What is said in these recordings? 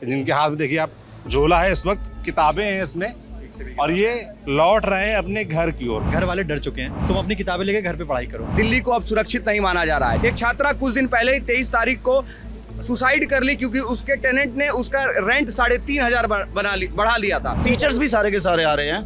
जिनके हाथ में देखिए आप झोला है, इस वक्त किताबें हैं इसमें, और ये लौट रहे हैं अपने घर की ओर। घर वाले डर चुके हैं, तुम अपनी किताबें लेके घर पे पढ़ाई करो। दिल्ली को अब सुरक्षित नहीं माना जा रहा है। एक छात्रा कुछ दिन पहले ही 23 तारीख को सुसाइड कर ली क्योंकि उसके टेनेंट ने उसका रेंट 3,500 बढ़ा लिया था। टीचर्स भी सारे के सारे आ रहे हैं,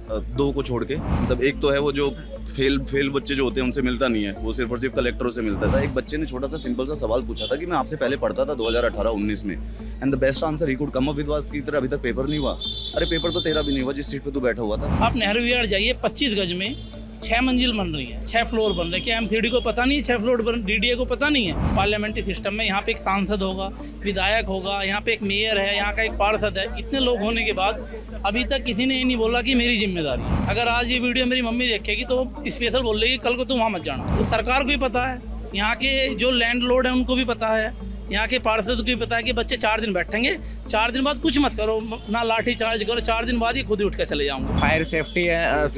दो को छोड़ के। मतलब एक तो है वो जो फेल बच्चे जो होते हैं उनसे मिलता नहीं है, वो सिर्फ और सिर्फ कलेक्टरों से मिलता था। एक बच्चे ने छोटा सा सिंपल सा सवाल पूछा था कि मैं आपसे पहले पढ़ता था 2018-19 में, and the best answer he could come up with was कि तेरा अभी तक पेपर नहीं हुआ। अरे पेपर तो तेरा भी नहीं हुआ जिस सीट पे तू बैठा हुआ था। आप नेहरू विहार जाइए, 25 गज में 6 मंजिल बन रही है, 6 फ्लोर बन रहे हैं। क्या एमसीडी को पता नहीं है 6 फ्लोर बन, डीडीए को पता नहीं है? पार्लियामेंट्री सिस्टम में यहाँ पे एक सांसद होगा, विधायक होगा, यहाँ पे एक मेयर है, यहाँ का एक पार्षद है। इतने लोग होने के बाद अभी तक किसी ने ये नहीं बोला कि मेरी जिम्मेदारी है। अगर आज ये वीडियो मेरी मम्मी देखेगी तो स्पेशल बोल रही है कल को तुम वहाँ मत जाना। तो सरकार को भी पता है, यहाँ के जो लैंडलॉर्ड है उनको भी पता है, यहाँ के पार्षद को भी पता है कि बच्चे 4 दिन बैठेंगे, 4 दिन बाद कुछ मत करो, ना लाठी चार्ज करो, 4 दिन बाद ही खुद ही उठ कर चले जाऊंगे। फायर सेफ्टी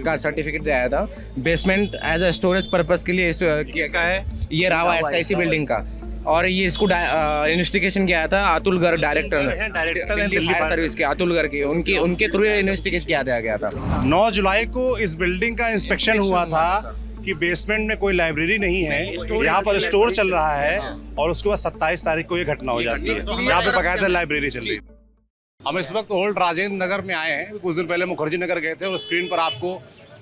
का सर्टिफिकेट दिया था। Basement as a storage purpose के लिए किसका है? ये रावा एसआईसी बिल्डिंग का, और ये इसको इन्वेस्टिगेशन किया था Atul Garg, director Delhi fire service के अतुल गर्ग की, उनके थ्रू इन्वेस्टिगेशन किया गया था। 9 जुलाई को इस बिल्डिंग का इंस्पेक्शन हुआ था कि बेसमेंट में कोई लाइब्रेरी नहीं है, यहाँ पर स्टोर चल रहा है, और उसके बाद 27 तारीख को ये घटना हो जाती है। यहाँ पे बकायदा लाइब्रेरी चल रही है। हम इस वक्त ओल्ड राजेंद्र नगर में आए हैं। कुछ दिन पहले मुखर्जी नगर गए थे और स्क्रीन पर आपको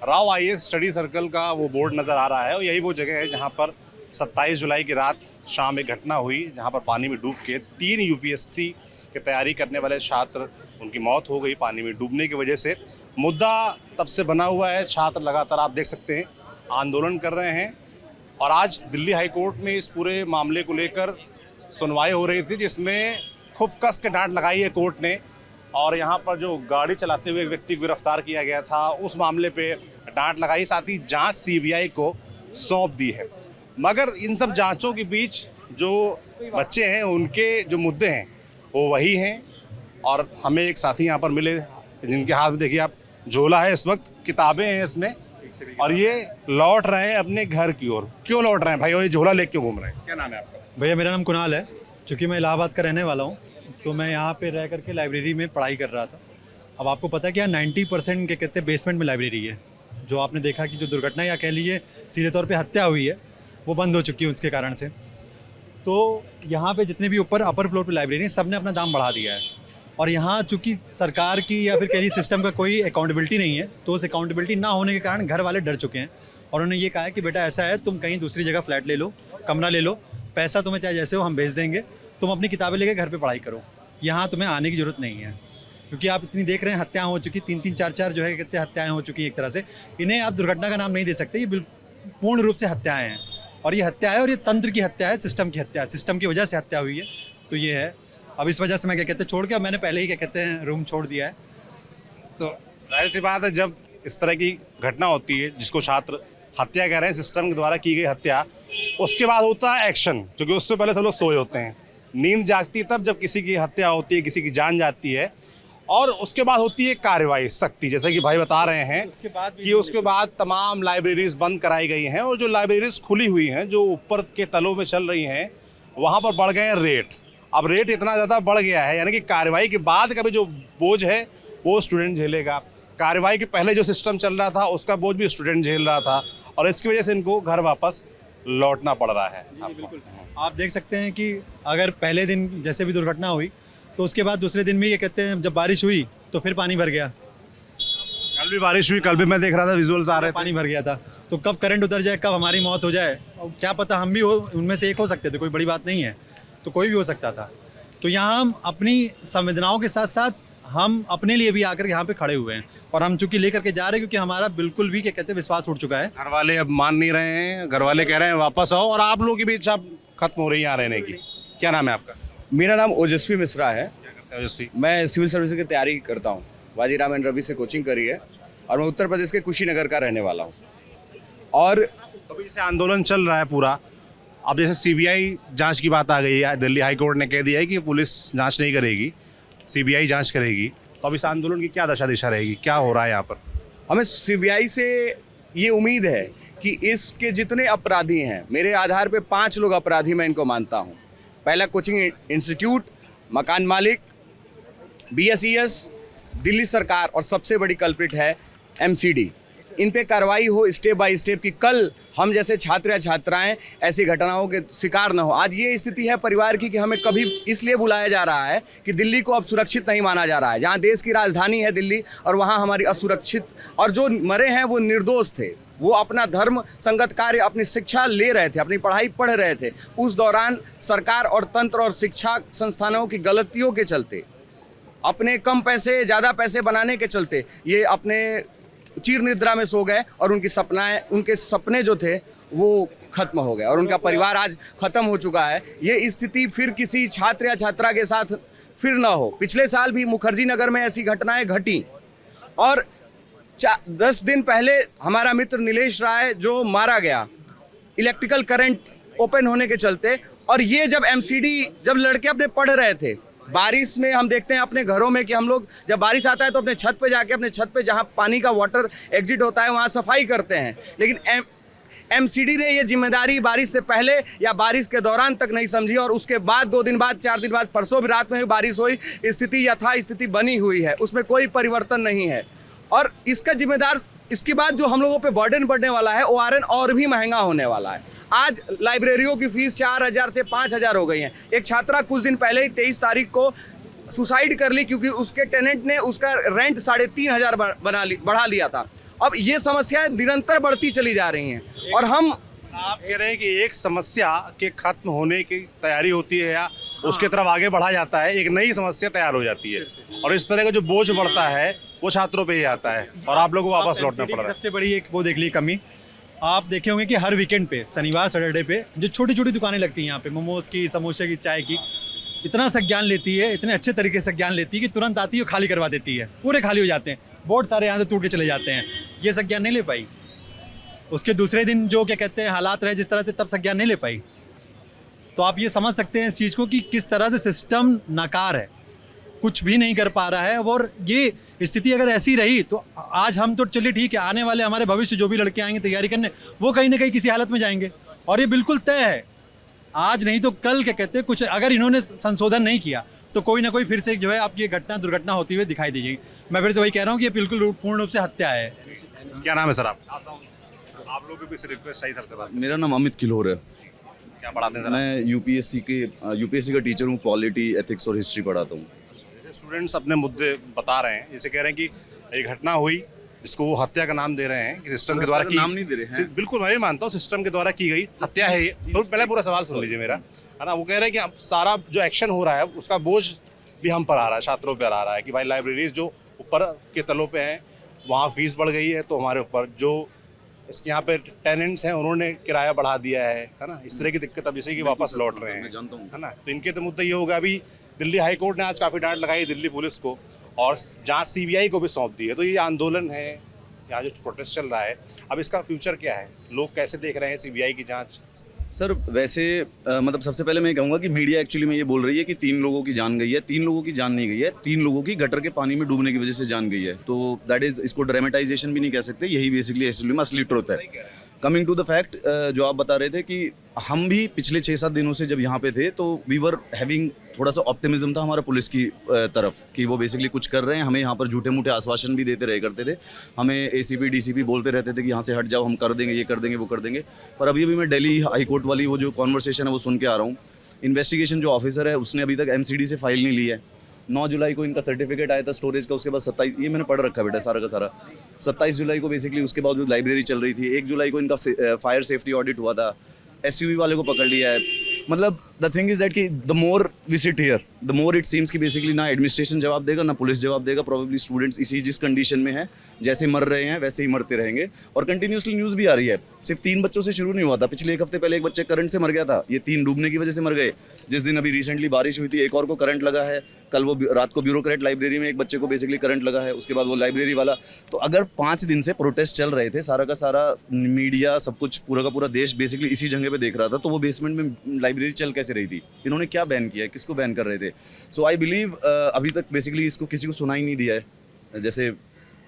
राव आईएएस स्टडी सर्कल का वो बोर्ड नजर आ रहा है, और यही वो जगह है जहाँ पर 27 जुलाई की रात शाम एक घटना हुई, जहाँ पर पानी में डूब के 3 यूपीएससी की तैयारी करने वाले छात्र, उनकी मौत हो गई पानी में डूबने की वजह से। मुद्दा तब से बना हुआ है, छात्र लगातार आप देख सकते हैं आंदोलन कर रहे हैं, और आज दिल्ली हाई कोर्ट में इस पूरे मामले को लेकर सुनवाई हो रही थी, जिसमें खूब कस के डांट लगाई है कोर्ट ने, और यहाँ पर जो गाड़ी चलाते हुए व्यक्ति को गिरफ्तार किया गया था उस मामले पे डांट लगाई, साथ ही जांच सीबीआई को सौंप दी है। मगर इन सब जांचों के बीच जो बच्चे हैं उनके जो मुद्दे हैं वो वही हैं, और हमें एक साथी यहाँ पर मिले जिनके हाथ में देखिए आप झोला है, इस वक्त किताबें हैं इसमें, और ये लौट रहे हैं अपने घर की ओर। क्यों लौट रहे हैं भाई, और ये झोला लेके क्यों घूम रहे हैं? क्या नाम है आपका? भैया मेरा नाम कुणाल है। चूँकि मैं इलाहाबाद का रहने वाला हूँ, तो मैं यहाँ पे रह करके लाइब्रेरी में पढ़ाई कर रहा था। अब आपको पता है कि यहाँ 90% के कहते हैं बेसमेंट में लाइब्रेरी है। जो आपने देखा कि जो दुर्घटना या कह लीजिए सीधे तौर पे हत्या हुई है वो बंद हो चुकी है उसके कारण से। तो यहाँ पे जितने भी ऊपर अपर फ्लोर पे लाइब्रेरी है, सब ने अपना दाम बढ़ा दिया है, और यहाँ चूँकि सरकार की या फिर कह लीजिए सिस्टम का कोई अकाउंटेबिलिटी नहीं है, तो उस अकाउंटेबिलिटी ना होने के कारण घर वाले डर चुके हैं, और उन्होंने ये कहा है कि बेटा ऐसा है, तुम कहीं दूसरी जगह फ्लैट ले लो, कमरा ले लो, पैसा तुम्हें चाहे जैसे हो हम भेज देंगे, तुम अपनी किताबें लेके घर पे पढ़ाई करो, यहाँ तुम्हें आने की ज़रूरत नहीं है। क्योंकि आप इतनी देख रहे हैं हत्याएं हो चुकी, 3-3, 4-4 जो है कहते हैं हत्याएं हो चुकी एक तरह से। इन्हें आप दुर्घटना का नाम नहीं दे सकते, ये पूर्ण रूप से हत्याएँ हैं, और ये हत्या है, और ये तंत्र की हत्या है, सिस्टम की हत्या है, सिस्टम की वजह से हत्या हुई है। तो ये है, अब इस वजह से मैं क्या कहते हैं छोड़ के, अब मैंने पहले ही क्या कहते हैं रूम छोड़ दिया है। तो जाहिर सी बात है, जब इस तरह की घटना होती है जिसको छात्र हत्या कह रहे हैं, सिस्टम के द्वारा की गई हत्या, उसके बाद होता है एक्शन, क्योंकि उससे पहले सब लोग सोए होते हैं। नींद जागती है तब जब किसी की हत्या होती है, किसी की जान जाती है, और उसके बाद होती है कार्रवाई सख्ती, जैसे कि भाई बता रहे हैं कि उसके बाद तमाम लाइब्रेरीज बंद कराई गई हैं, और जो लाइब्रेरीज खुली हुई हैं जो ऊपर के तलों में चल रही हैं, वहाँ पर बढ़ गए हैं रेट। अब रेट इतना ज़्यादा बढ़ गया है, यानी कि कार्रवाई के बाद का भी जो बोझ है वो स्टूडेंट झेलेगा। कार्रवाई के पहले जो सिस्टम चल रहा था उसका बोझ भी स्टूडेंट झेल रहा था, और इसकी वजह से इनको घर वापस लौटना पड़ रहा है। आप देख सकते हैं कि अगर पहले दिन जैसे भी दुर्घटना हुई, तो उसके बाद दूसरे दिन भी ये कहते हैं जब बारिश हुई तो फिर पानी भर गया। कल भी बारिश हुई, कल भी मैं देख रहा था विजुअल्स आ रहे थे, पानी भर गया था। तो कब करंट उतर जाए, कब हमारी मौत हो जाए, और क्या पता हम भी हो उनमें से एक हो सकते थे, कोई बड़ी बात नहीं है, तो कोई भी हो सकता था। तो यहाँ हम अपनी संवेदनाओं के साथ साथ हम अपने लिए भी आकर यहाँ पे खड़े हुए हैं, और हम चूँकि लेकर के जा रहे हैं, क्योंकि हमारा बिल्कुल भी क्या कहते हैं विश्वास उठ चुका है। घर वाले अब मान नहीं रहे हैं, घर वाले कह रहे हैं वापस आओ, और आप लोगों की भी इच्छा खत्म हो रही है यहाँ रहने की। क्या नाम है आपका? मेरा नाम ओजस्वी मिश्रा है। ओजस्वी, मैं सिविल सर्विस की तैयारी करता हूँ, वाजीराम एंड रवि से कोचिंग करी है, और मैं उत्तर प्रदेश के कुशीनगर का रहने वाला हूँ। और अभी जैसे आंदोलन चल रहा है पूरा, अब जैसे सीबीआई जांच की बात आ गई है, दिल्ली हाई कोर्ट ने कह दिया है कि पुलिस जांच नहीं करेगी, सीबीआई जांच करेगी, तो अब इस आंदोलन की क्या दशा दिशा रहेगी, क्या हो रहा है यहाँ पर? हमें सीबीआई से ये उम्मीद है कि इसके जितने अपराधी हैं, मेरे आधार पे 5 लोग अपराधी मैं इनको मानता हूँ। पहला कोचिंग इंस्टीट्यूट, मकान मालिक, BSES, दिल्ली सरकार और सबसे बड़ी कल्प्रिट है MCD। इन पे कार्रवाई हो स्टेप बाय स्टेप कि कल हम जैसे छात्र या छात्राएं ऐसी घटनाओं के शिकार न हो। आज ये स्थिति है परिवार की कि हमें कभी इसलिए बुलाया जा रहा है कि दिल्ली को अब सुरक्षित नहीं माना जा रहा है, जहाँ देश की राजधानी है दिल्ली और वहाँ हमारी असुरक्षित, और जो मरे हैं वो निर्दोष थे, वो अपना धर्म संगत कार्य, अपनी शिक्षा ले रहे थे, अपनी पढ़ाई पढ़ रहे थे। उस दौरान सरकार और तंत्र और शिक्षा संस्थानों की गलतियों के चलते, अपने कम पैसे ज़्यादा पैसे बनाने के चलते ये अपने चीर निद्रा में सो गए और उनके सपने जो थे वो खत्म हो गए और उनका परिवार आज खत्म हो चुका है। ये स्थिति फिर किसी छात्र या छात्रा के साथ फिर ना हो। पिछले साल भी मुखर्जी नगर में ऐसी घटनाएं घटी और 10 दिन पहले हमारा मित्र नीलेश राय जो मारा गया इलेक्ट्रिकल करंट ओपन होने के चलते। और ये जब MCD, जब लड़के अपने पढ़ रहे थे, बारिश में हम देखते हैं अपने घरों में कि हम लोग जब बारिश आता है तो अपने छत पे जाके अपने छत पे जहाँ पानी का वाटर एग्जिट होता है वहाँ सफाई करते हैं, लेकिन MCD ने ये जिम्मेदारी बारिश से पहले या बारिश के दौरान तक नहीं समझी और उसके बाद 2 दिन बाद 4 दिन बाद परसों भी रात में भी बारिश हुई, स्थिति यथास्थिति बनी हुई है, उसमें कोई परिवर्तन नहीं है। और इसका जिम्मेदार, इसके बाद जो हम लोगों पे बर्डन बढ़ने वाला है ORN और भी महंगा होने वाला है। आज लाइब्रेरियों की फीस 4000 से 5000 हो गई है। एक छात्रा कुछ दिन पहले ही 23 तारीख को सुसाइड कर ली क्योंकि उसके टेनेंट ने उसका रेंट 3500 बढ़ा लिया था। अब ये समस्याएं निरंतर बढ़ती चली जा रही हैं और हम आप कह रहे हैं कि एक समस्या के खत्म होने की तैयारी होती है या उसके तरफ आगे बढ़ा जाता है, एक नई समस्या तैयार हो जाती है और इस तरह का जो बोझ बढ़ता है वो छात्रों पे ही आता है और आप लोगों को वापस लौटना पड़ रहा है। सबसे बड़ी एक वो देख ली कमी, आप देखे होंगे कि हर वीकेंड पे शनिवार सैटरडे पे जो छोटी छोटी दुकानें लगती हैं यहाँ पे, मोमोज की, समोसे की, चाय की, इतना संज्ञान लेती है, इतने अच्छे तरीके से संज्ञान लेती है कि तुरंत आती है और खाली करवा देती है, पूरे खाली हो जाते हैं, बोर्ड सारे यहाँ से टूट के चले जाते हैं। ये संज्ञान नहीं ले पाई। उसके दूसरे दिन जो क्या कहते हैं हालात रहे जिस तरह से, तब संज्ञान नहीं ले पाई। तो आप ये समझ सकते हैं इस चीज़ को कि किस तरह से सिस्टम नाकार है, कुछ भी नहीं कर पा रहा है। और ये स्थिति अगर ऐसी रही तो आज हम तो चलिए ठीक है, आने वाले हमारे भविष्य जो भी लड़के आएंगे तैयारी करने, वो कहीं ना कहीं किसी हालत में जाएंगे और ये बिल्कुल तय है। आज नहीं तो कल क्या कहते हैं, कुछ अगर इन्होंने संशोधन नहीं किया तो कोई ना कोई फिर से जो है आपकी घटना दुर्घटना होती हुई दिखाई देगी। मैं फिर से वही कह रहा हूँ कि ये बिल्कुल पूर्ण रूप से हत्या है। क्या नाम है सर आप लोगों की रिक्वेस्ट आई सर से बात। मेरा नाम अमित किलोर है। क्या पढ़ाते हैं सर? मैं यूपीएससी का टीचर हूँ, पॉलिटी, एथिक्स और हिस्ट्री पढ़ाता हूँ। जैसे स्टूडेंट्स अपने मुद्दे बता रहे हैं, जैसे कह रहे हैं कि एक घटना हुई जिसको वो हत्या का नाम दे रहे हैं कि सिस्टम के द्वारा की, नाम नहीं दे रहे हैं। बिल्कुल मैं भी मानता हूँ सिस्टम के द्वारा की गई हत्या है ये। तो पहले पूरा सवाल सुन लीजिए मेरा, है ना। वो कह रहे हैं कि अब सारा जो एक्शन हो रहा है उसका बोझ भी हम पर आ रहा है, छात्रों पर आ रहा है कि भाई लाइब्रेरीज जो ऊपर के तलों पे हैं वहाँ फीस बढ़ गई है, तो हमारे ऊपर जो इसके यहाँ पे टेनेंट्स हैं उन्होंने किराया बढ़ा दिया है ना। इस तरह की दिक्कत अब जैसे कि वापस लौट रहे हैं, है ना। तो इनके तो मुद्दा ये होगा। अभी दिल्ली हाई कोर्ट ने आज काफ़ी डांट लगाई दिल्ली पुलिस को और जांच CBI को भी सौंप दी है। तो ये आंदोलन है, यहाँ जो प्रोटेस्ट चल रहा है, अब इसका फ्यूचर क्या है, लोग कैसे देख रहे हैं CBI की जांच? सर वैसे मतलब सबसे पहले मैं कहूँगा कि मीडिया एक्चुअली में ये बोल रही है कि 3 लोगों की जान गई है। 3 लोगों की जान नहीं गई है, 3 लोगों की गटर के पानी में डूबने की वजह से जान गई है। तो दैट इज, इसको ड्रामेटाइजेशन भी नहीं कह सकते, यही बेसिकली एक्चुअली में असली ट्रुथ है। कमिंग टू द फैक्ट, जो आप बता रहे थे कि हम भी पिछले 6-7 दिनों से जब यहाँ पे थे तो वी वर हैविंग, थोड़ा सा ऑप्टिमिज्म था हमारा पुलिस की तरफ कि वो बेसिकली कुछ कर रहे हैं। हमें यहाँ पर झूठे मूठे आश्वासन भी देते रहे करते थे, हमें ACP DCP बोलते रहते थे कि यहाँ से हट जाओ, हम कर देंगे, ये कर देंगे, वो कर देंगे। पर अभी मैं दिल्ली हाई कोर्ट वाली वो जो कॉन्वर्सेशन है वो सुन के आ रहा हूँ। इन्वेस्टिगेशन जो ऑफिसर है उसने अभी तक MCD से फाइल नहीं ली है। 9 जुलाई को इनका सर्टिफिकेट आया था स्टोरेज का, उसके बाद 27, ये मैंने पढ़ रखा बेटा सारा का सारा, 27 जुलाई को बेसिकली उसके बाद जो लाइब्रेरी चल रही थी, 1 जुलाई को इनका फायर सेफ्टी ऑडिट हुआ था, SUV वाले को पकड़ लिया है। मतलब द थिंग इज दैट कि the more we sit here the more it seems कि बेसिकली ना एडमिनिस्ट्रेशन जवाब देगा ना पुलिस जवाब देगा। प्रोबेबली स्टूडेंट्स इसी जिस कंडीशन में है, जैसे मर रहे हैं वैसे ही मरते रहेंगे। और कंटिन्यूसली न्यूज़ भी आ रही है, सिर्फ 3 बच्चों से शुरू नहीं हुआ था। पिछले 1 हफ्ते पहले एक बच्चे करंट से मर गया था, ये 3 डूबने की वजह से मर गए। जिस दिन अभी रिसेंटली बारिश हुई थी एक और को करंट लगा है, कल वो रात को ब्यूरोक्रेट लाइब्रेरी में एक बच्चे को बेसिकली करंट लगा है, उसके बाद वो लाइब्रेरी वाला। तो अगर 5 दिन से प्रोटेस्ट चल रहे थे, सारा का सारा मीडिया सब कुछ पूरा का पूरा देश बेसिकली इसी जगह पे देख रहा था, तो वो बेसमेंट में लाइब्रेरी चल कैसे रही थी? इन्होंने क्या बैन किया है, किसको बैन कर रहे थे? सो आई बिलीव अभी तक बेसिकली इसको किसी को सुनाई नहीं दिया है। जैसे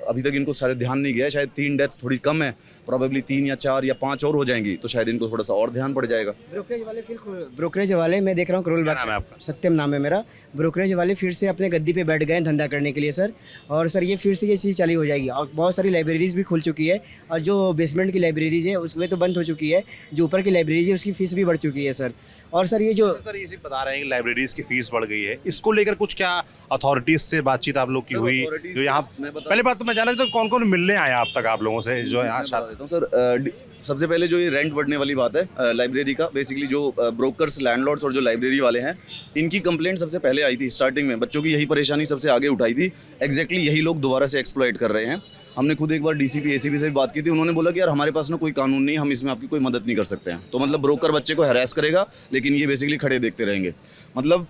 अभी तक इनको शायद ध्यान नहीं गया है, शायद 3 डेथ थोड़ी कम है, प्रॉबेबली 3 या 4 या 5 और हो जाएंगी तो शायद इनको थोड़ा सा और ध्यान पड़ जाएगा। ब्रोकरेज वाले मैं देख रहा हूँ करोल क्या नाम है आपका? सत्यम नाम है मेरा। ब्रोकरेज वाले फिर से अपने गद्दी पे बैठ गए हैं धंधा करने के लिए सर, और सर ये फिर से ये चीज़ चालू हो जाएगी। और बहुत सारी लाइब्रेरीज भी खुल चुकी है, और जो बेसमेंट की लाइब्रेरीज है उसमें तो बंद हो चुकी है, जो ऊपर की लाइब्रेरीज है उसकी फीस भी बढ़ चुकी है सर। और सर ये जो सर ये सिर्फ बता रहे हैं कि लाइब्रेरीज की फीस बढ़ गई है, इसको लेकर कुछ क्या अथॉरिटीज से बातचीत आप लोग की हुई? authorities जो यहाँ मैं बता- पहले बात तो मैं जाना चाहता हूँ कौन कौन मिलने आया आप तक आप लोगों से जो यहाँ बता देता हूँ सर। सबसे पहले जो ये रेंट बढ़ने वाली बात है लाइब्रेरी का, बेसिकली जो ब्रोकर्स, लैंडलॉर्ड्स और जो लाइब्रेरी वाले हैं, इनकी कंप्लेंट सबसे पहले आई थी स्टार्टिंग में। बच्चों की यही परेशानी सबसे आगे उठाई थी। एग्जैक्टली यही लोग दोबारा से एक्सप्लॉइट कर रहे हैं। हमने खुद एक बार डीसीपी एसीपी से भी बात की थी, उन्होंने बोला कि यार हमारे पास ना कोई कानून नहीं, हम इसमें आपकी कोई मदद नहीं कर सकते हैं। तो मतलब ब्रोकर बच्चे को हैरेस करेगा, लेकिन ये बेसिकली खड़े देखते रहेंगे। मतलब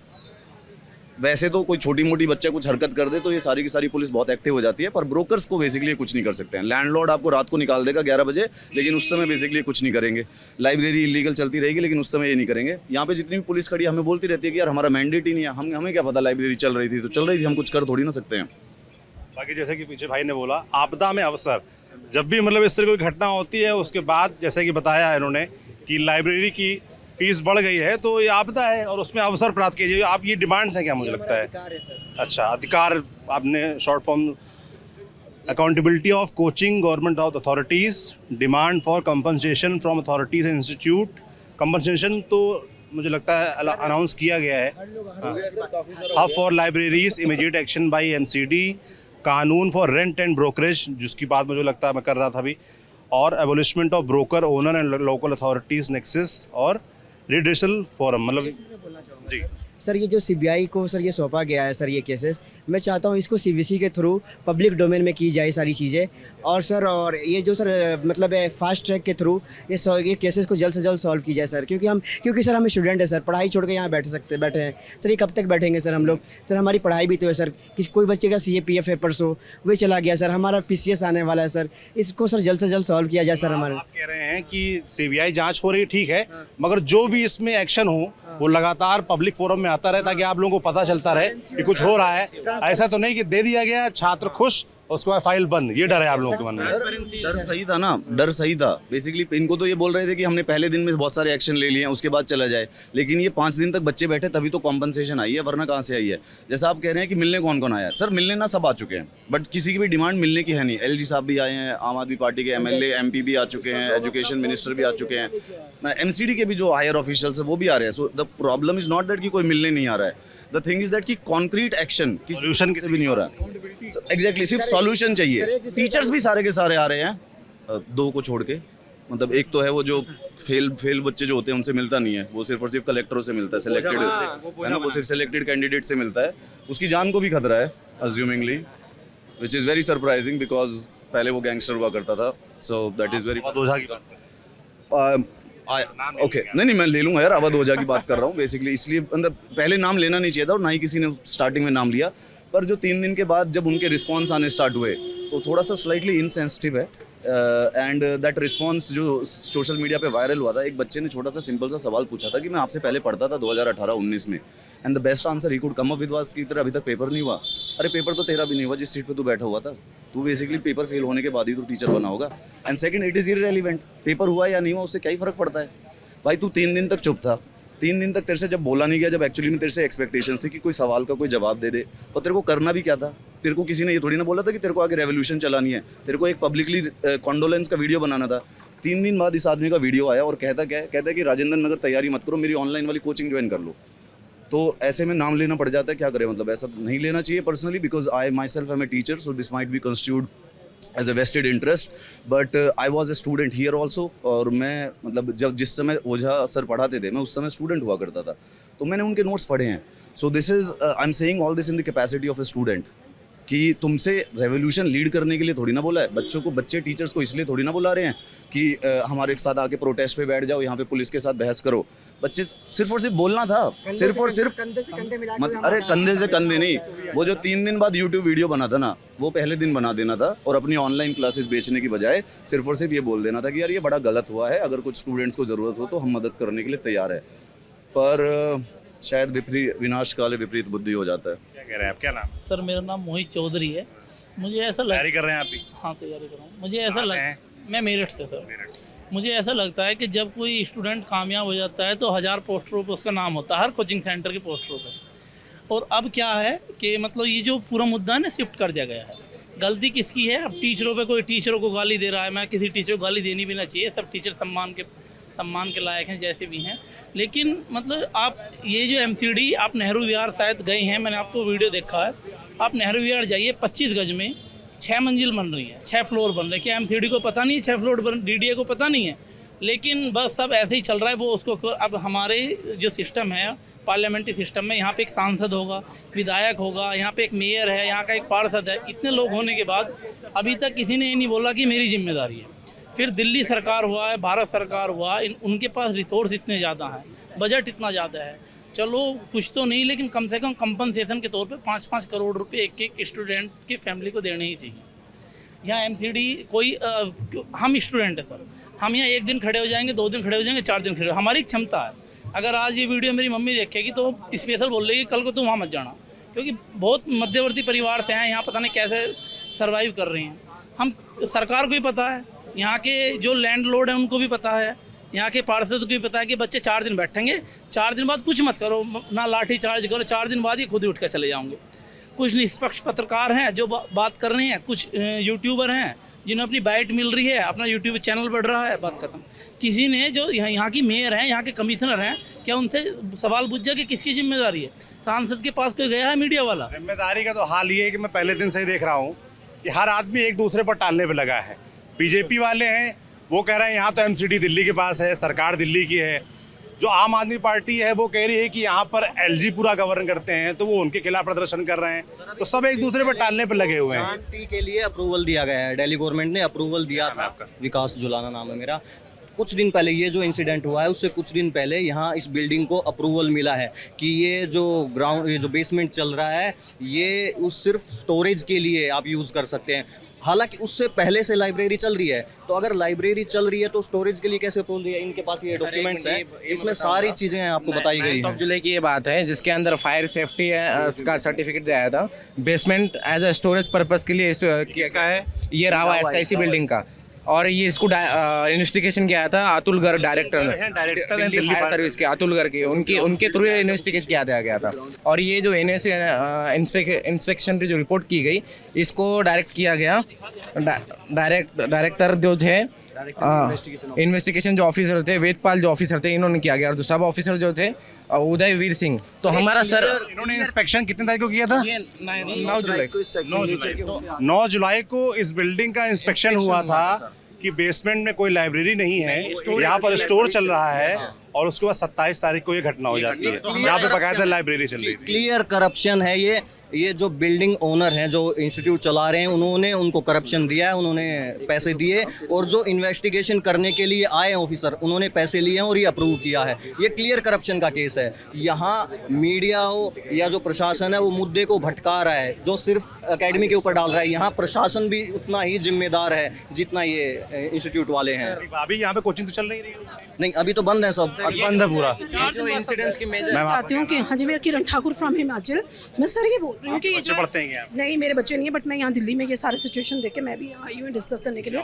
वैसे तो कोई छोटी मोटी बच्चा कुछ हरकत कर दे तो ये सारी की सारी पुलिस बहुत एक्टिव हो जाती है, पर ब्रोकर्स को बेसिकली कुछ नहीं कर सकते हैं। लैंडलॉर्ड आपको रात को निकाल देगा 11 बजे, लेकिन उस समय बेसिकली कुछ नहीं करेंगे। लाइब्रेरी इलीगल चलती रहेगी, लेकिन उस समय ये नहीं करेंगे। यहाँ पे जितनी भी पुलिस खड़ी है हमें बोलती रहती है कि यार हमारा मैंडेट ही नहीं है, हमें क्या पता, लाइब्रेरी चल रही थी तो चल रही थी, हम कुछ कर थोड़ी ना सकते हैं। बाकी जैसे कि पीछे भाई ने बोला, आपदा में अवसर, जब भी मतलब इस तरह कोई घटना होती है उसके बाद जैसे कि बताया इन्होंने कि लाइब्रेरी की फीस बढ़ गई है तो ये आपदा है और उसमें अवसर प्राप्त कीजिए। आप ये डिमांड्स हैं क्या, मुझे लगता है? अच्छा, अधिकार आपने short form accountability of coaching government authorities, demand for compensation from authorities and institute. Compensation तो मुझे लगता है अनाउंस किया गया है। Hub for libraries, immediate action by MCD, कानून फॉर रेंट एंड ब्रोकरेज जिसकी बात मुझे लगता है मैं कर रहा था अभी, और abolishment of broker owner and local authorities nexus, और रिड्रेसल फोरम। मतलब जी सर ये जो सीबीआई को सर ये सौंपा गया है सर ये केसेस, मैं चाहता हूँ इसको सीवीसी के थ्रू पब्लिक डोमेन में की जाए सारी चीज़ें। और सर और ये जो सर मतलब है फास्ट ट्रैक के थ्रू ये केसेस को जल्द से जल्द सॉल्व की जाए सर, क्योंकि सर हम स्टूडेंट हैं सर, पढ़ाई छोड़ के यहाँ बैठे हैं सर। ये कब तक बैठेंगे सर हम लोग? सर हमारी पढ़ाई भी तो है सर, कोई बच्चे का CAPF है परसों वही चला गया सर, हमारा PCS आने वाला है सर, इसको सर जल्द से जल्द सॉल्व किया जाए सर। हमारे आप कह रहे हैं कि सीबीआई जांच हो रही, ठीक है, मगर जो भी इसमें एक्शन हो वो लगातार पब्लिक फोरम में आता रहे ताकि आप लोगों को पता चलता रहे कि कुछ हो रहा है। ऐसा तो नहीं कि दे दिया गया, छात्र खुश, उसके बाद फाइल बंद। ये डर है आप लोगों के मन में? डर सही था ना, डर सही था। बेसिकली इनको तो ये बोल रहे थे कि हमने पहले दिन में बहुत सारे एक्शन ले लिए हैं, उसके बाद चला जाए, लेकिन ये 5 दिन तक बच्चे बैठे तभी तो कॉम्पनसेशन आई है, वरना कहाँ से आई है? जैसा आप कह रहे हैं कि मिलने कौन कौन आया, सर मिलने ना सब आ चुके हैं, बट किसी की भी डिमांड मिलने की है नहीं। LG साहब भी आए हैं, आम आदमी पार्टी के MLA MP भी आ चुके हैं, एजुकेशन मिनिस्टर भी आ चुके हैं, MCD के भी जो हायर ऑफिशियल्स है वो भी आ रहे हैं। So the problem is not that कि कोई मिलने नहीं आ रहा है, द थिंग इज दैट कि कॉन्क्रीट एक्शन Solution किसी भी नहीं हो रहा। एग्जैक्टली सिर्फ सॉल्यूशन चाहिए। टीचर्स भी सारे के सारे आ रहे हैं, 2 को छोड़ के। मतलब एक तो है वो जो फेल बच्चे जो होते हैं उनसे मिलता नहीं है, वो सिर्फ और सिर्फ कलेक्टरों से मिलता है, सिलेक्टेड है ना, वो सिर्फ सिलेक्टेड कैंडिडेट से मिलता है। उसकी जान को भी खतरा है assumingly, which is very surprising because पहले वो गैंगस्टर हुआ करता था। सो दैट इज़ वेरी ओझा की बात ओके नहीं मैं ले लूँगा यार, अवध ओझा की बात कर रहा हूँ बेसिकली, इसलिए मतलब पहले नाम लेना नहीं चाहिए था और ना ही किसी ने स्टार्टिंग में नाम लिया, पर जो 3 दिन के बाद जब उनके रिस्पॉन्स आने स्टार्ट हुए तो थोड़ा सा स्लाइटली इनसेंसिटिव है। एंड दैट रिस्पॉन्स जो सोशल मीडिया पे वायरल हुआ था, एक बच्चे ने छोटा सा सिंपल सा सवाल पूछा था कि मैं आपसे पहले पढ़ता था 2018-19 में, and the best answer he could come up with was कि तेरा अभी तक पेपर नहीं हुआ। अरे पेपर तो तेरा भी नहीं हुआ जिस सीट पे तू बैठा हुआ था, तू बेसिकली पेपर फेल होने के बाद ही तू टीचर बना होगा। And second, it is irrelevant, paper हुआ या नहीं हुआ उससे क्या ही फर्क पड़ता है भाई। तू 3 दिन तक चुप था, 3 दिन तक तेरे से जब बोला नहीं गया, जब एक्चुअली में तेरे से एक्सपेक्टेशंस थी कि कोई सवाल का कोई जवाब दे दे, और तेरे को करना भी क्या था? तेरे को किसी ने ये थोड़ी ना बोला था कि तेरे को आगे रेवोल्यूशन चलानी है, तेरे को एक पब्लिकली कॉन्डोलेंस का वीडियो बनाना था। 3 दिन बाद इस आदमी का वीडियो आया और कहता है कि राजेंद्र नगर तैयारी मत करो, मेरी ऑनलाइन वाली कोचिंग ज्वाइन कर लो। तो ऐसे में नाम लेना पड़ जाता है, क्या करें? मतलब ऐसा नहीं लेना चाहिए personally, because I myself am a teacher, so this might be constitute as a vested interest, but I was a student here also. और मैं मतलब जिस समय ओझा सर पढ़ाते थे, मैं उस समय स्टूडेंट हुआ करता था, तो मैंने उनके नोट्स पढ़े हैं। So this is I am saying all this in the capacity of a student, कि तुमसे रेवोल्यूशन लीड करने के लिए थोड़ी ना बोला है। बच्चे टीचर्स को इसलिए थोड़ी ना बुला रहे हैं कि हमारे साथ आके प्रोटेस्ट पे बैठ जाओ, यहाँ पे पुलिस के साथ बहस करो। बच्चे सिर्फ और सिर्फ बोलना था, सिर्फ और सिर्फ अरे कंधे से कंधे नहीं, वो जो 3 दिन बाद यूट्यूब वीडियो बना था ना, वो पहले दिन बना देना था और अपनी ऑनलाइन क्लासेस बेचने की बजाय सिर्फ और सिर्फ ये बोल देना था कि यार ये बड़ा गलत हुआ है, अगर कुछ स्टूडेंट्स को ज़रूरत हो तो हम मदद करने के लिए तैयार है। पर शायद विनाश काले विपरीत बुद्धि हो जाता है। क्या कह रहे हैं आप, क्या नाम? सर मेरा नाम मोहित चौधरी है। मुझे ऐसा तैयारी कर रहे हैं आप भी? हाँ तैयारी कर रहा हूँ। मुझे ऐसा कहाँ से हैं? मैं मेरठ से सर। मुझे ऐसा लगता है कि जब कोई स्टूडेंट कामयाब हो जाता है तो 1000 पोस्टरों पर उसका नाम होता है, हर कोचिंग सेंटर के पोस्टरों पर। और अब क्या है कि मतलब ये जो पूरा मुद्दा है ना शिफ्ट कर दिया गया है। गलती किसकी है? अब टीचरों पे कोई टीचरों को गाली दे रहा है। मैं किसी टीचर को गाली देनी भी ना चाहिए, सब टीचर सम्मान के लायक हैं जैसे भी हैं। लेकिन मतलब आप ये जो MCD, आप नेहरू विहार शायद गए हैं, मैंने आपको वीडियो देखा है। आप नेहरू विहार जाइए, 25 गज में 6 मंजिल बन रही है, 6 फ्लोर बन रहे हैं। क्या MCD को पता नहीं है 6 फ्लोर बन, DDA को पता नहीं है? लेकिन बस सब ऐसे ही चल रहा है। वो उसको अब हमारे जो सिस्टम है पार्लियामेंट्री सिस्टम में, यहाँ पे एक सांसद होगा, विधायक होगा, यहाँ पे एक मेयर है, यहाँ का एक पार्षद है। इतने लोग होने के बाद अभी तक किसी ने ये नहीं बोला कि मेरी जिम्मेदारी है। फिर दिल्ली सरकार हुआ है, भारत सरकार हुआ, उनके पास रिसोर्स इतने ज़्यादा हैं, बजट इतना ज़्यादा है। चलो कुछ तो नहीं, लेकिन कम से कम कंपनसेशन के तौर पे 5-5 करोड़ रुपए एक स्टूडेंट की फैमिली को देने ही चाहिए। यहाँ MCD कोई हम स्टूडेंट है सर, हम यहाँ 1 दिन खड़े हो जाएंगे, 2 दिन खड़े हो जाएंगे, 4 दिन खड़े हो, हमारी क्षमता है। अगर आज ये वीडियो मेरी मम्मी देखेगी तो स्पेशल बोल रही है कल को तुम वहाँ मत जाना, क्योंकि बहुत मध्यवर्ती परिवार से हैं, यहाँ पता नहीं कैसे सर्वाइव कर रहे हैं। हम सरकार को भी पता है, यहाँ के जो लैंडलॉर्ड हैं उनको भी पता है, यहाँ के पार्षद को भी पता है कि बच्चे 4 दिन बैठेंगे, 4 दिन बाद कुछ मत करो, ना लाठी चार्ज करो, 4 दिन बाद ही खुद ही उठ कर चले जाओगे। कुछ निष्पक्ष पत्रकार हैं जो बात कर रहे हैं, कुछ यूट्यूबर हैं जिन्हें अपनी बाइट मिल रही है, अपना यूट्यूब चैनल बढ़ रहा है, बात खत्म। किसी ने जो यहाँ की मेयर हैं, यहाँ के कमिश्नर हैं, क्या उनसे सवाल पूछ जाए कि किसकी जिम्मेदारी है? सांसद के पास कोई गया है मीडिया वाला? जिम्मेदारी का तो हाल ये है कि मैं पहले दिन से ही देख रहा हूँ कि हर आदमी एक दूसरे पर टालने पर लगा है। बीजेपी वाले हैं, वो कह रहे हैं यहाँ तो MCD दिल्ली के पास है, सरकार दिल्ली की है। जो आम आदमी पार्टी है वो कह रही है कि यहाँ पर LG पूरा गवर्न करते हैं, तो वो उनके खिलाफ प्रदर्शन कर रहे हैं। तो सब एक दूसरे पर टालने पर लगे हुए हैं। टी के लिए अप्रूवल दिया गया है, दिल्ली गवर्नमेंट ने अप्रूवल दिया था। विकास जुलाना नाम है मेरा। कुछ दिन पहले ये जो इंसिडेंट हुआ है उससे कुछ दिन पहले यहाँ इस बिल्डिंग को अप्रूवल मिला है कि ये जो ग्राउंड, ये जो बेसमेंट चल रहा है, ये उस सिर्फ स्टोरेज के लिए आप यूज़ कर सकते हैं। हालांकि उससे पहले से लाइब्रेरी चल रही है, तो अगर लाइब्रेरी चल रही है तो स्टोरेज के लिए कैसे अप्रूवल दिया? इनके पास ये डॉक्यूमेंट्स हैं, इसमें सारी चीज़ें आपको बताई गई हैं। 9 जुलाई की ये बात है जिसके अंदर फायर सेफ्टी का सर्टिफिकेट दिया था। Basement as a storage purpose के लिए किसका है? ये रावा SKC बिल्डिंग का। और ये इसको इन्वेस्टिगेशन किया था अतुल गर्ग डायरेक्टर ने, दिल्ली फायर सर्विस के अतुल गर्ग के, उनके थ्रू इन्वेस्टिगेट किया गया था। और ये जो इंस्पेक्शन की जो रिपोर्ट की गई, इसको डायरेक्ट किया गया, डायरेक्टर जो थे इन्वेस्टिगेशन जो ऑफिसर थे, वेदपाल जो ऑफिसर थे, इन्होंने किया गया। और जो सब ऑफिसर जो थे उदय वीर सिंह। तो हमारा सर, इन्होंने इंस्पेक्शन कितने तारीख को किया था? 9 जुलाई को। 9 जुलाई को इस बिल्डिंग का इंस्पेक्शन हुआ था कि बेसमेंट में कोई लाइब्रेरी नहीं है, यहाँ पर स्टोर चल रहा है, और उसके बाद 27 तारीख को ये घटना हो जाती है। यहाँ पे बकायदा लाइब्रेरी चल रही थी। क्लियर करप्शन है ये जो बिल्डिंग ओनर हैं, जो इंस्टीट्यूट चला रहे हैं, उन्होंने उनको करप्शन दिया है, उन्होंने पैसे दिए, और जो इन्वेस्टिगेशन करने के लिए आए ऑफिसर, उन्होंने पैसे लिए हैं और ये अप्रूव किया है। ये क्लियर करप्शन का केस है। यहाँ मीडिया हो या जो प्रशासन है वो मुद्दे को भटका रहा है, जो सिर्फ एकेडमी के ऊपर डाल रहा है। यहाँ प्रशासन भी उतना ही जिम्मेदार है जितना ये इंस्टीट्यूट वाले हैं। अभी यहाँ पे कोचिंग तो चल नहीं रही? नहीं, अभी तो बंद है सब, अभी बंद है पूरा। जो इंसिडेंट्स की मैं चाहती हूँ कि हाँ जी, मेरा किरण ठाकुर फ्रॉम हिमाचल। मैं सर ये बोल रही हूँ कि ये जो पढ़ते हैं क्या? नहीं, मेरे बच्चे नहीं है, बट मैं यहाँ दिल्ली में ये सारे सिचुएशन देख के मैं भी यहाँ आई हूँ डिस्कस करने के लिए।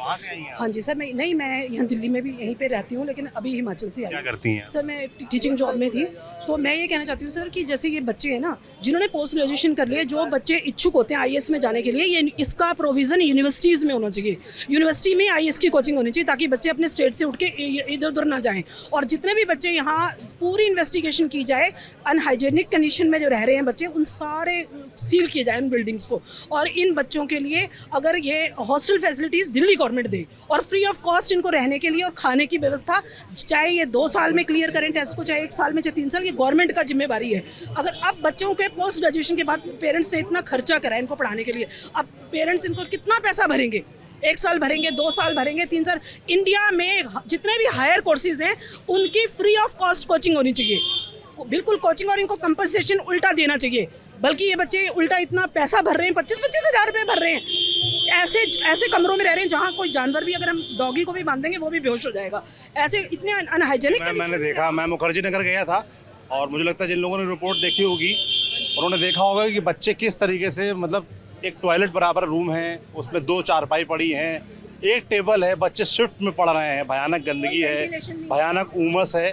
हाँ जी सर, मैं यहाँ दिल्ली में भी यहीं पे रहती हूँ, लेकिन अभी हिमाचल से आई। क्या करती हैं सर? मैं टीचिंग जॉब में थी। तो मैं ये कहना चाहती हूँ सर कि जैसे ये बच्चे हैं ना जिन्होंने पोस्ट ग्रेजुएशन कर लिया, जो बच्चे इच्छुक होते हैं IAS में जाने के लिए, ये इसका प्रोविज़न यूनिवर्सिटीज़ में होना चाहिए। यूनिवर्सिटी में IAS की कोचिंग होनी चाहिए ताकि बच्चे अपने स्टेट से उठ के इधर उधर ना जाएँ। और जितने भी बच्चे यहाँ पूरी इन्वेस्टिगेशन की जाए, अनहाइजेनिक कंडीशन में जो रह रहे हैं बच्चे, उन सारे सील किए जाए उन बिल्डिंग्स को। और इन बच्चों के लिए अगर ये हॉस्टल फैसिलिटीज़ दिल्ली गवर्नमेंट दे, और फ्री ऑफ कॉस्ट इनको रहने के लिए और खाने की व्यवस्था, चाहे ये 2 साल में क्लियर करें टेस्ट को, चाहे 1 साल में, चाहे 3 साल, ये गवर्नमेंट का जिम्मेवारी है। अगर अब बच्चों के पोस्ट ग्रेजुएशन के बाद पेरेंट्स ने इतना खर्चा करा इनको पढ़ाने के लिए, अब पेरेंट्स इनको कितना पैसा भरेंगे? 1 साल भरेंगे, 2 साल भरेंगे, 3 साल? इंडिया में जितने भी हायर कोर्सेज हैं उनकी फ्री ऑफ कॉस्ट कोचिंग होनी चाहिए, बिल्कुल कोचिंग, और इनको कंपनसेशन उल्टा देना चाहिए। बल्कि ये बच्चे उल्टा इतना पैसा भर रहे हैं, 25-25 हज़ार रुपये भर रहे हैं। ऐसे कमरों में रह रहे हैं जहाँ कोई जानवर भी, अगर हम डॉगी को भी बांधेंगे वो भी बेहोश हो जाएगा। ऐसे इतने अनहाइजेनिक। मैंने देखा, मैं मुखर्जी नगर गया था, और मुझे लगता है जिन लोगों ने रिपोर्ट देखी होगी उन्होंने देखा होगा कि बच्चे किस तरीके से मतलब एक टॉयलेट बराबर रूम है, उसमें 2 चारपाई पड़ी हैं, एक टेबल है, बच्चे शिफ्ट में पढ़ रहे हैं, भयानक गंदगी है, भयानक उमस है,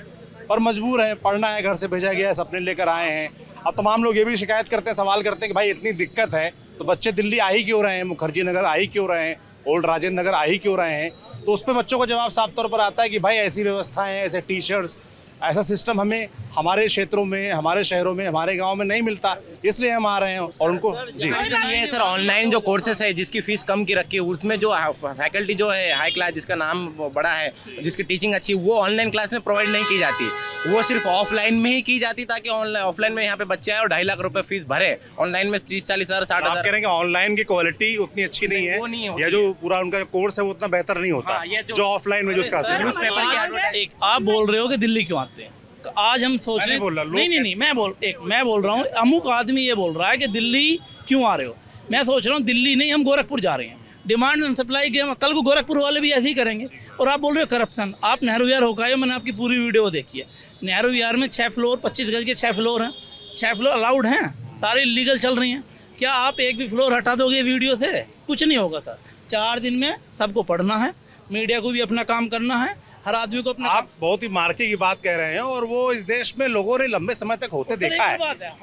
और मजबूर हैं, पढ़ना है, घर से भेजा गया है, सपने लेकर आए हैं। अब तमाम लोग ये भी शिकायत करते हैं, सवाल करते हैं कि भाई इतनी दिक्कत है तो बच्चे दिल्ली आ ही क्यों रहे हैं, मुखर्जी नगर आ ही क्यों रहे हैं, ओल्ड राजेंद्र नगर आ ही क्यों रहे हैं। तो उस पर बच्चों को जवाब साफ तौर पर आता है कि भाई ऐसी व्यवस्थाएं, ऐसे टीचर्स, ऐसा सिस्टम हमें हमारे क्षेत्रों में, हमारे शहरों में, हमारे गांव में नहीं मिलता, इसलिए हम आ रहे हैं। और उनको जी ये सर ऑनलाइन जो कोर्सेस है जिसकी फीस कम की रखी है, उसमें जो फैकल्टी जो है हाई क्लास, जिसका नाम बड़ा है, जिसकी टीचिंग अच्छी, वो ऑनलाइन क्लास में प्रोवाइड नहीं की जाती, वो सिर्फ ऑफलाइन में ही की जाती, ताकि ऑफलाइन में यहाँ पे बच्चे आए और 2.5 लाख रुपए फीस भरे, ऑनलाइन में 30-40 हज़ार 60 आप कह हज़ार। रहे हैं कि ऑनलाइन की क्वालिटी उतनी अच्छी नहीं वो नहीं है, होती या जो पूरा उनका कोर्स है वो उतना बेहतर नहीं होता हाँ, ये जो ऑफलाइन में जो उसका असर है। न्यूज़पेपर की advertisement- एक आप बोल रहे हो कि दिल्ली क्यों आते हैं, तो आज हम सोच मैं रहे नहीं बोल रहा, लोग नहीं मैं बोल रहा हूँ, अमुक आदमी ये बोल रहा है कि दिल्ली क्यों आ रहे हो। मैं सोच रहा हूँ दिल्ली नहीं, हम गोरखपुर जा रहे हैं, डिमांड एंड सप्लाई के, कल को गोरखपुर वाले भी ऐसे ही करेंगे। और आप बोल रहे हो करप्शन, आप नेहरू विहार होकर आए, मैंने आपकी पूरी वीडियो देखी है। नेहरू विहार में 6 फ्लोर, 25 गज के 6 फ्लोर हैं, 6 फ्लोर अलाउड हैं, सारे लीगल चल रही हैं। क्या आप एक भी फ्लोर हटा दोगे वीडियो से? कुछ नहीं होगा सर। 4 दिन में सबको पढ़ना है, मीडिया को भी अपना काम करना है, हर आदमी को अपना आप बहुत ही मार्के की बात कह रहे हैं, और वो इस देश में लोगों ने लंबे समय तक होते देखा है।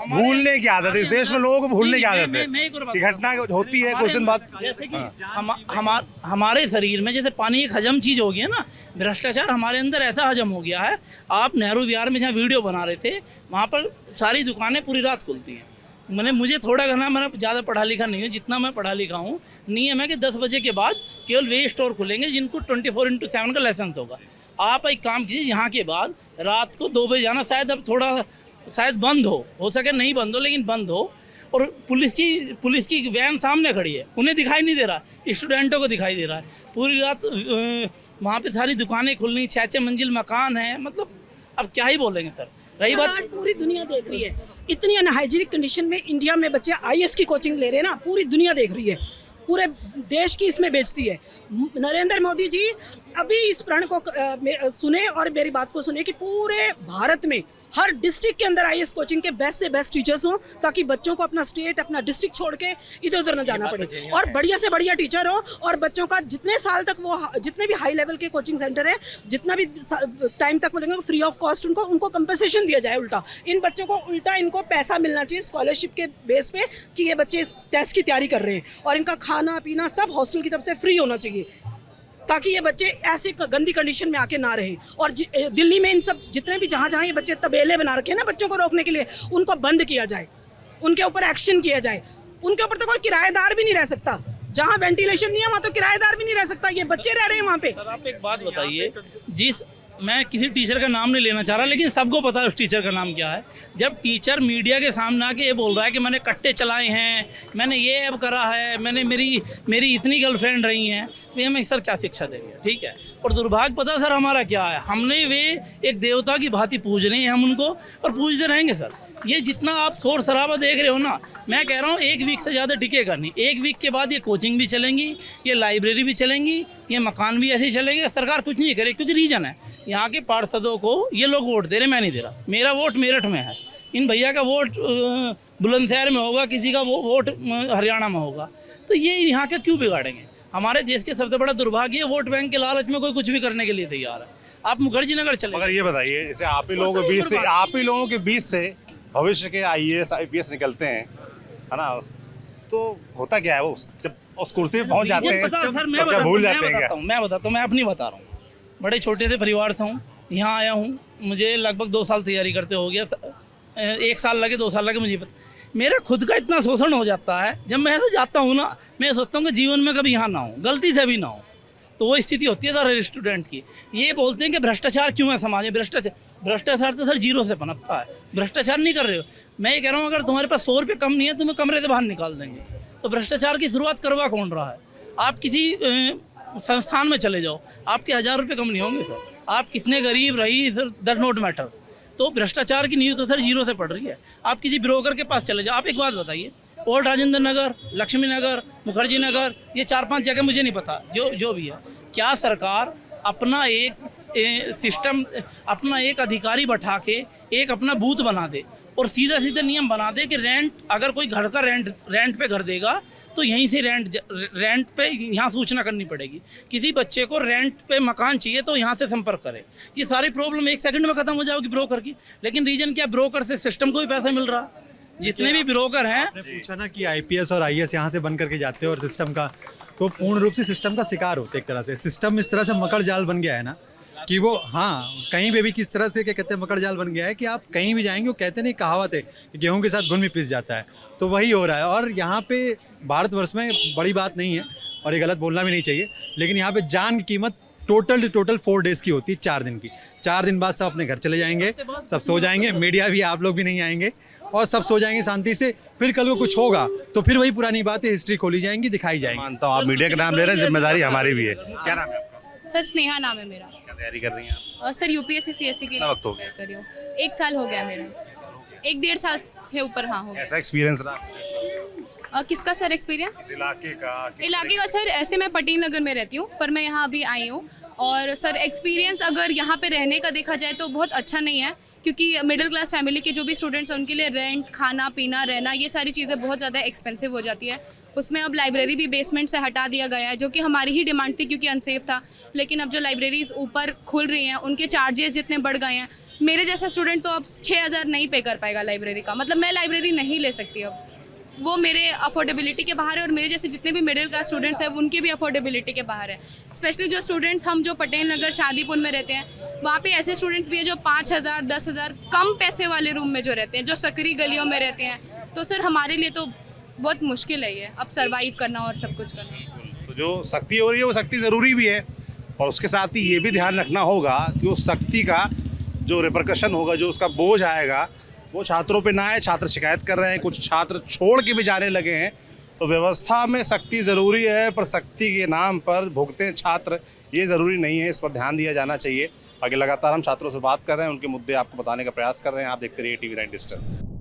भूलने की आदत है इस देश में, लोगों को भूलने की आदत है। घटना होती है कुछ दिन बाद। जैसे कि हमारे शरीर में जैसे पानी एक हजम चीज हो गई है ना, भ्रष्टाचार हमारे अंदर ऐसा हजम हो गया है। आप नेहरू विहार में जहाँ वीडियो बना रहे थे, वहाँ पर सारी दुकानें पूरी रात खुलती हैं। मुझे थोड़ा घना, मैंने ज़्यादा पढ़ा लिखा नहीं हूँ, जितना मैं पढ़ा लिखा हूँ, नियम है कि 10 बजे के बाद केवल वे स्टोर खुलेंगे जिनको 24/7 का लाइसेंस होगा। आप एक काम कीजिए, यहाँ के बाद रात को 2 बजे जाना, शायद अब थोड़ा शायद बंद हो सके, नहीं बंद हो लेकिन बंद हो। और पुलिस की वैन सामने खड़ी है, उन्हें दिखाई नहीं दे रहा, स्टूडेंटों को दिखाई दे रहा है। पूरी रात वहाँ पे सारी दुकानें खुलनी, 6 मंजिल मकान है, मतलब अब क्या ही बोलेंगे सर। रही बात, आज पूरी दुनिया देख रही है, इतनी अनहाइजीनिक कंडीशन में इंडिया में बच्चे IAS की कोचिंग ले रहे हैं ना, पूरी दुनिया देख रही है, पूरे देश की इसमें बेचती है। नरेंद्र मोदी जी अभी इस प्रण को सुने और मेरी बात को सुने कि पूरे भारत में हर डिस्ट्रिक्ट के अंदर IAS कोचिंग के बेस्ट से बेस्ट टीचर्स हों, ताकि बच्चों को अपना स्टेट, अपना डिस्ट्रिक्ट छोड़ के इधर उधर न जाना पड़े, और बढ़िया से बढ़िया टीचर हो, और बच्चों का जितने साल तक वो, जितने भी हाई लेवल के कोचिंग सेंटर है, जितना भी टाइम तक बोलेंगे, फ्री ऑफ कॉस्ट उनको कंपनसेशन दिया जाए। उल्टा इन बच्चों को इनको पैसा मिलना चाहिए स्कॉलरशिप के बेस पे कि ये बच्चे इस टेस्ट की तैयारी कर रहे हैं, और इनका खाना पीना सब हॉस्टल की तरफ से फ्री होना चाहिए, ताकि ये बच्चे ऐसे गंदी कंडीशन में आके ना रहें। और दिल्ली में इन सब जितने भी जहाँ ये बच्चे तबेले बना रखे हैं ना बच्चों को रोकने के लिए, उनको बंद किया जाए, उनके ऊपर एक्शन किया जाए। उनके ऊपर तो कोई किराएदार भी नहीं रह सकता, जहाँ वेंटिलेशन नहीं है वहाँ तो किराएदार भी नहीं रह सकता, ये बच्चे रह रहे हैं वहाँ पे। सर आप एक बात बताइए, मैं किसी टीचर का नाम नहीं लेना चाह रहा, लेकिन सबको पता है उस टीचर का नाम क्या है। जब टीचर मीडिया के सामने आके ये बोल रहा है कि मैंने कट्टे चलाए हैं, मैंने ये ऐप करा है, मैंने मेरी इतनी गर्लफ्रेंड रही हैं, वे हमें सर क्या शिक्षा देंगे? ठीक है। और दुर्भाग्य पता सर हमारा क्या है, हमने वे एक देवता की भांति पूज रहे हैं हम उनको, और पूजते रहेंगे सर। ये जितना आप शोर शराबा देख रहे हो ना, मैं कह रहा हूँ 1 वीक से ज़्यादा टिकेगा नहीं। 1 वीक के बाद ये कोचिंग भी चलेंगी, ये लाइब्रेरी भी चलेंगी, ये मकान भी ऐसे ही चलेंगे, सरकार कुछ नहीं करे। क्योंकि रीज़न है, यहाँ के पार्षदों को ये लोग वोट दे रहे, मैं नहीं दे रहा। मेरा वोट मेरठ में है, इन भैया का वोट बुलंदशहर में होगा, किसी का वोट हरियाणा में होगा, तो ये यहाँ के क्यों बिगाड़ेंगे? हमारे देश के सबसे बड़ा दुर्भाग्य है, वोट बैंक के लालच में कोई कुछ भी करने के लिए तैयार है। आप मुखर्जी नगर चले, मगर ये बताइए, जैसे आप ही लोगों के बीच से भविष्य के IAS IPS निकलते हैं, है ना, तो होता क्या है, वो जब उस कुर्सी पे पहुंच जाते हैं सर उसका भूल जाते हैं क्या? मैं बताता हूँ, मैं अपनी बता रहा हूँ। बड़े छोटे से परिवार से हूँ, यहाँ आया हूँ, मुझे लगभग 2 साल तैयारी करते हो गया, 1 साल लगे 2 साल लगे, मुझे पता। मेरा खुद का इतना शोषण हो जाता है, जब मैं ऐसे जाता हूँ ना, मैं सोचता हूँ कि जीवन में कभी यहाँ ना हो, गलती से भी ना हो। तो वो स्थिति होती है सर स्टूडेंट की। ये बोलते हैं कि भ्रष्टाचार क्यों है समाज में, भ्रष्टाचार तो सर जीरो से पनपता है, भ्रष्टाचार नहीं कर रहे हो। मैं ये कह रहा हूँ, अगर तुम्हारे पास 100 रुपये कम नहीं है, तुम्हें कमरे से बाहर निकाल देंगे। तो भ्रष्टाचार की शुरुआत करवा कौन रहा है? आप किसी संस्थान में चले जाओ, आपके 1000 रुपये कम नहीं होंगे सर। आप कितने गरीब रही सर, दैट नॉट मैटर। तो भ्रष्टाचार की नींव तो सर जीरो से पड़ रही है। आप किसी ब्रोकर के पास चले जाओ, आप एक बात बताइए, ओल्ड राजेंद्र नगर, लक्ष्मी नगर, मुखर्जी नगर, ये 4-5 जगह मुझे नहीं पता, जो भी है, क्या सरकार अपना एक सिस्टम, अपना एक अधिकारी बैठा के एक अपना बूथ बना दे और सीधा सीधा नियम बना दे कि रेंट, अगर कोई घर का रेंट पे घर देगा तो यहीं से रेंट पे यहाँ सूचना करनी पड़ेगी। किसी बच्चे को रेंट पे मकान चाहिए तो यहाँ से संपर्क करे। ये सारी प्रॉब्लम 1 सेकंड में खत्म हो जाएगी ब्रोकर की। लेकिन रीजन क्या, ब्रोकर से सिस्टम को भी पैसा मिल रहा। जितने भी ब्रोकर हैं, पूछा ना कि आईपीएस और आईएएस यहाँ से बन करके जाते हैं और सिस्टम का, तो पूर्ण रूप से सिस्टम का शिकार होते एक तरह से। सिस्टम इस तरह से मकड़ जाल बन गया है ना कि वो, हाँ, कहीं पे भी किस तरह से क्या कहते हैं मकड़ जाल बन गया है कि आप कहीं भी जाएंगे, वो कहते नहीं, कहावत है कि गेहूं के साथ घुन भी पिस जाता है, तो वही हो रहा है। और यहाँ पे भारतवर्ष में बड़ी बात नहीं है और ये गलत बोलना भी नहीं चाहिए, लेकिन यहाँ पे जान की कीमत टोटल 4 डेज़ की होती है, 4 दिन की। 4 दिन बाद सब अपने घर चले जाएंगे, सब सो जाएंगे, मीडिया भी, आप लोग भी नहीं आएंगे और सब सो जाएंगे शांति से। फिर कल को कुछ होगा तो फिर वही पुरानी बातें हिस्ट्री खोली जाएंगी, दिखाई जाएंगी। मानता हूँ आप मीडिया का नाम ले रहे हैं, जिम्मेदारी हमारी भी है। क्या नाम है आपका? सर स्नेहा नाम है मेरा। क्या तैयारी कर रही हैं आप? और सर यूपीएससी सीएससी के लिए वक्त हो गया? कर रही हूँ। 1 साल हो गया मेरा, 1-1.5 साल से ऊपर। हाँ हो गया। ऐसा एक्सपीरियंस रहा किसका सर एक्सपीरियंस? इस इलाके का? इलाके का सर, ऐसे मैं पटेल नगर में रहती हूँ पर मैं यहाँ अभी आई हूँ। और सर एक्सपीरियंस अगर यहाँ पे रहने का देखा जाए तो बहुत अच्छा नहीं है, क्योंकि मिडिल क्लास फैमिली के जो भी स्टूडेंट्स हैं उनके लिए रेंट, खाना पीना, रहना, ये सारी चीज़ें बहुत ज़्यादा एक्सपेंसिव हो जाती है। उसमें अब लाइब्रेरी भी बेसमेंट से हटा दिया गया है, जो कि हमारी ही डिमांड थी क्योंकि अनसेफ था। लेकिन अब जो लाइब्रेरीज़ ऊपर खुल रही हैं उनके चार्जेस जितने बढ़ गए हैं, मेरे जैसा स्टूडेंट तो अब 6,000 नहीं पे कर पाएगा लाइब्रेरी का। मतलब मैं लाइब्रेरी नहीं ले सकती अब, वो मेरे अफोर्डेबिलिटी के बाहर है। और मेरे जैसे जितने भी मिडिल क्लास स्टूडेंट्स हैं उनके भी अफोर्डेबिलिटी के बाहर है। स्पेशली जो स्टूडेंट्स, हम जो पटेल नगर शादीपुर में रहते हैं, वहाँ पे ऐसे स्टूडेंट्स भी हैं जो 5,000 10,000 कम पैसे वाले रूम में जो रहते हैं, जो सकरी गलियों में रहते हैं। तो सर हमारे लिए तो बहुत मुश्किल है ये अब सर्वाइव करना और सब कुछ करना। तो जो सख्ती हो रही है वो सख्ती ज़रूरी भी है, और उसके साथ ही ये भी ध्यान रखना होगा कि उस सख्ती का जो रिपरकशन होगा, जो उसका बोझ आएगा, वो छात्रों पे ना आए। छात्र शिकायत कर रहे हैं, कुछ छात्र छोड़ के भी जाने लगे हैं। तो व्यवस्था में सख्ती ज़रूरी है, पर सख्ती के नाम पर भुगते छात्र, ये ज़रूरी नहीं है। इस पर ध्यान दिया जाना चाहिए। आगे लगातार हम छात्रों से बात कर रहे हैं, उनके मुद्दे आपको बताने का प्रयास कर रहे हैं। आप देखते रहिए TV9 डिजिटल।